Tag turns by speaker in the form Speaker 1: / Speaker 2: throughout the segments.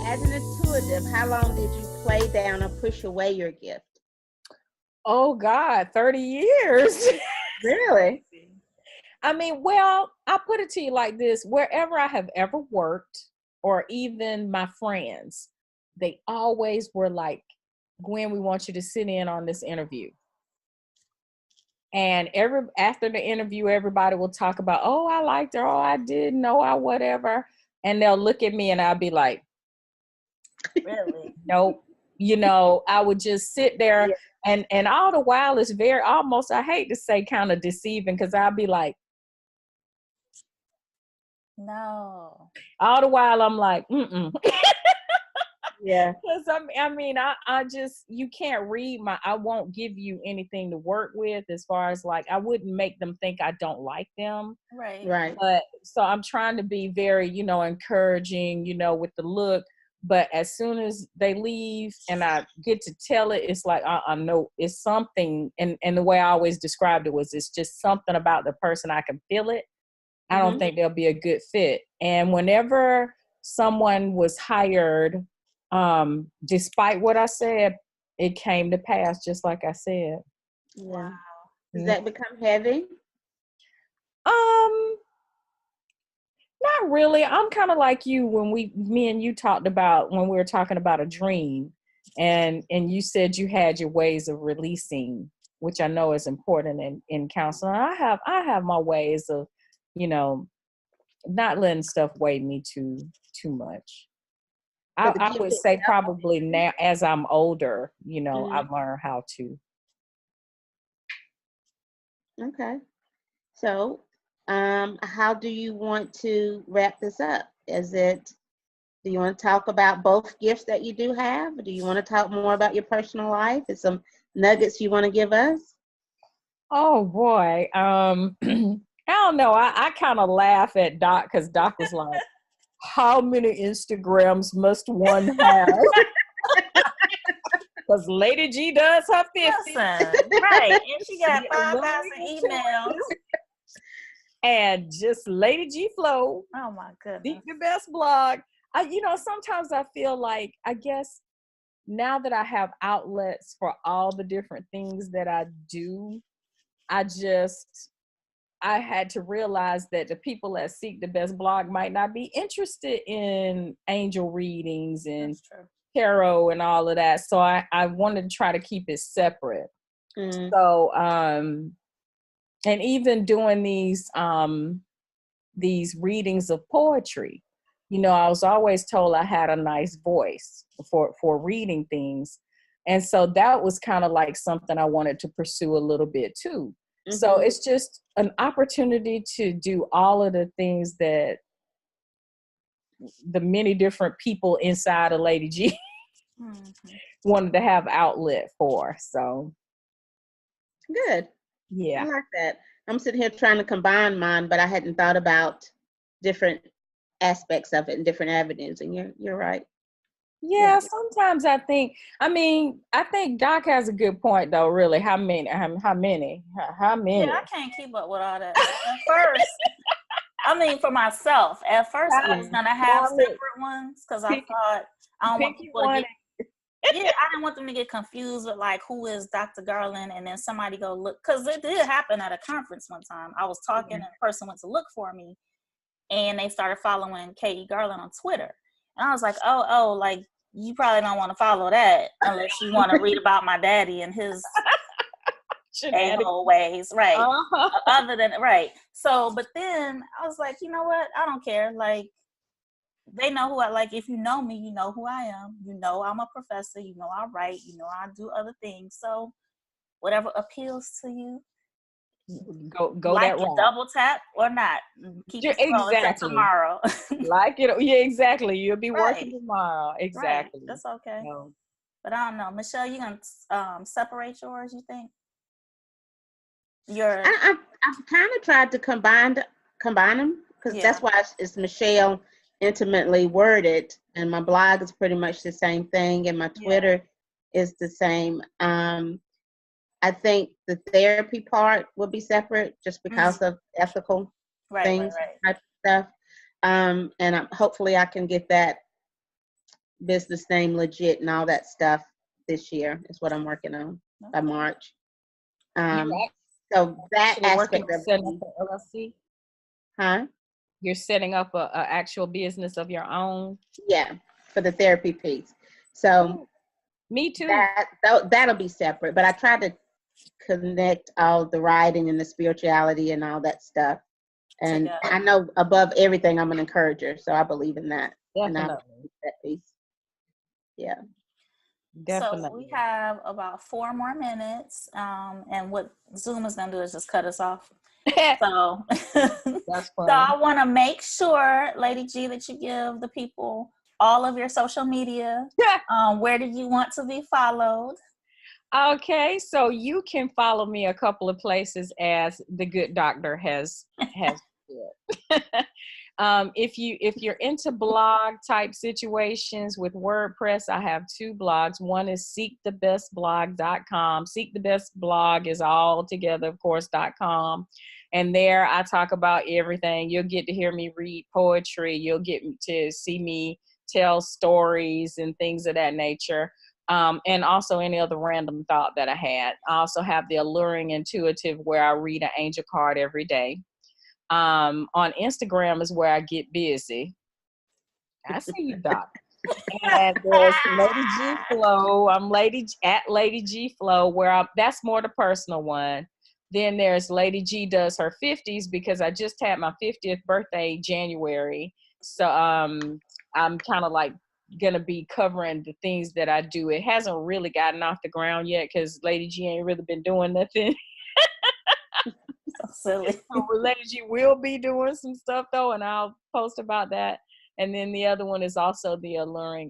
Speaker 1: As an intuitive, how long did you play down or push away your gift?
Speaker 2: Oh God, 30 years.
Speaker 1: Really?
Speaker 2: I mean, well, I'll put it to you like this. Wherever I have ever worked, or even my friends, they always were like, Gwen, we want you to sit in on this interview. And after the interview, everybody will talk about, oh, I liked her, oh, I didn't know, I whatever. And they'll look at me and I'll be like,
Speaker 3: Really?
Speaker 2: nope. I would just sit there, and all the while it's very almost, I hate to say, kind of deceiving, because I'll be like,
Speaker 3: no.
Speaker 2: all the while I'm like, mm-mm.
Speaker 1: Yeah.
Speaker 2: Because I just, you can't read I won't give you anything to work with, as far as like, I wouldn't make them think I don't like them.
Speaker 1: Right.
Speaker 2: But so I'm trying to be very, encouraging, with the look. But as soon as they leave and I get to tell it, it's like, I know it's something. And the way I always described it was, it's just something about the person. I can feel it. I don't think they'll be a good fit. And whenever someone was hired, despite what I said, it came to pass just like I said.
Speaker 1: Wow. Does that become heavy?
Speaker 2: Not really. I'm kind of like you when me and you talked about when we were talking about a dream, and you said you had your ways of releasing, which I know is important in counseling. I have my ways of, not letting stuff weigh me too much. I would say probably now, as I'm older, I've learned how to.
Speaker 1: Okay. So, how do you want to wrap this up? Do you want to talk about both gifts that you do have? Or do you want to talk more about your personal life and some nuggets you want to give us?
Speaker 2: Oh boy. I don't know. I kind of laugh at Doc, because Doc was like, how many Instagrams must one have? Because Lady G does her 50.
Speaker 3: Listen, right. And she got 5,000 emails.
Speaker 2: And just Lady G Flow.
Speaker 3: Oh my goodness.
Speaker 2: The best blog. Sometimes I feel like, I guess now that I have outlets for all the different things that I do, I had to realize that the people that seek the best blog might not be interested in angel readings and tarot and all of that. So I wanted to try to keep it separate. So, and even doing these readings of poetry, I was always told I had a nice voice for reading things. And so that was kind of like something I wanted to pursue a little bit too. So it's just an opportunity to do all of the things that the many different people inside of Lady G wanted to have outlet for. So
Speaker 1: good.
Speaker 2: Yeah.
Speaker 1: I like that. I'm sitting here trying to combine mine, but I hadn't thought about different aspects of it and different avenues. And you're right.
Speaker 2: Yeah, sometimes I think Doc has a good point though, really. How many?
Speaker 3: Yeah, I can't keep up with all that. At first, for myself, at first I was going to have separate ones, because I thought I don't want people to get, I didn't want them to get confused with like, who is Dr. Garland? And then somebody go look, because it did happen at a conference one time. I was talking and a person went to look for me, and they started following K.E. Garland on Twitter. And I was like, oh, like, you probably don't want to follow that unless you want to read about my daddy and his a-hole ways, right? Other than, right. So, but then I was like, you know what? I don't care. Like, they know who I like. If you know me, you know who I am. You know I'm a professor. You know I write. You know I do other things. So, whatever appeals to you,
Speaker 2: go
Speaker 3: like
Speaker 2: that route.
Speaker 3: Double tap or not. Keep it scrolling until tomorrow.
Speaker 2: Like it. Yeah, exactly. You'll be working tomorrow. Exactly.
Speaker 3: Right. That's okay. But I don't know. Michelle, you gonna separate yours, you think?
Speaker 1: I've kind of tried to combine them, because that's why it's Michelle Intimately Worded, and my blog is pretty much the same thing, and my Twitter is the same. I think the therapy part will be separate just because of ethical things, type of stuff. And hopefully I can get that business name legit and all that stuff this year is what I'm working on by March. So that aspect of
Speaker 2: it. LLC?
Speaker 1: Huh?
Speaker 2: You're setting up a actual business of your own?
Speaker 1: Yeah, for the therapy piece. So
Speaker 2: me too.
Speaker 1: That'll be separate, but I try to connect all the writing and the spirituality and all that stuff. And I know above everything, I'm an encourager, so I believe in that.
Speaker 2: Definitely.
Speaker 1: And I believe that piece. Yeah.
Speaker 3: Definitely. So we have about 4 more minutes, and what Zoom is going to do is just cut us off. So,
Speaker 2: that's
Speaker 3: so I want to make sure, Lady G, that you give the people all of your social media. Where do you want to be followed?
Speaker 2: Okay, so you can follow me a couple of places, as the good doctor has said. If you're into blog type situations with WordPress, I have 2 blogs. One is seekthebestblog.com. Seek the Best Blog is all together, of course, .com. And there I talk about everything. You'll get to hear me read poetry. You'll get to see me tell stories and things of that nature. And also any other random thought that I had. I also have the Alluring Intuitive, where I read an angel card every day. On Instagram is where I get busy. I see you, Doc. And there's Lady G Flow. I'm at Lady G Flow, where that's more the personal one. Then there's Lady G Does Her 50s, because I just had my 50th birthday January. So I'm kind of like gonna be covering the things that I do. It hasn't really gotten off the ground yet, because Lady G ain't really been doing nothing.
Speaker 3: So silly.
Speaker 2: So Lady G will be doing some stuff though, and I'll post about that. And then the other one is also the Alluring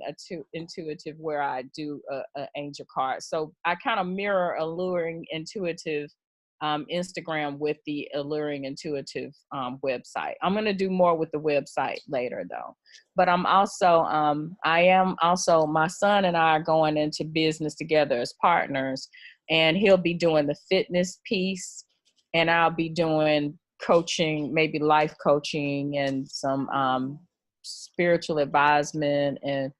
Speaker 2: Intuitive, where I do a angel card. So I kind of mirror Alluring Intuitive Instagram with the Alluring Intuitive website. I'm going to do more with the website later though. But I'm also, my son and I are going into business together as partners, and he'll be doing the fitness piece, and I'll be doing coaching, maybe life coaching and some spiritual advisement and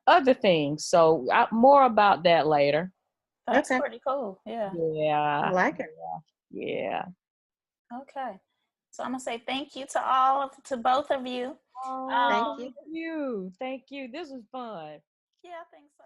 Speaker 2: other things. So more about that later.
Speaker 3: That's pretty cool. Yeah.
Speaker 2: Yeah.
Speaker 1: I like it.
Speaker 2: Yeah.
Speaker 3: Okay. So I'm gonna say thank you to both of you.
Speaker 2: Oh, thank you. Thank you. This was fun.
Speaker 3: Yeah, I think so.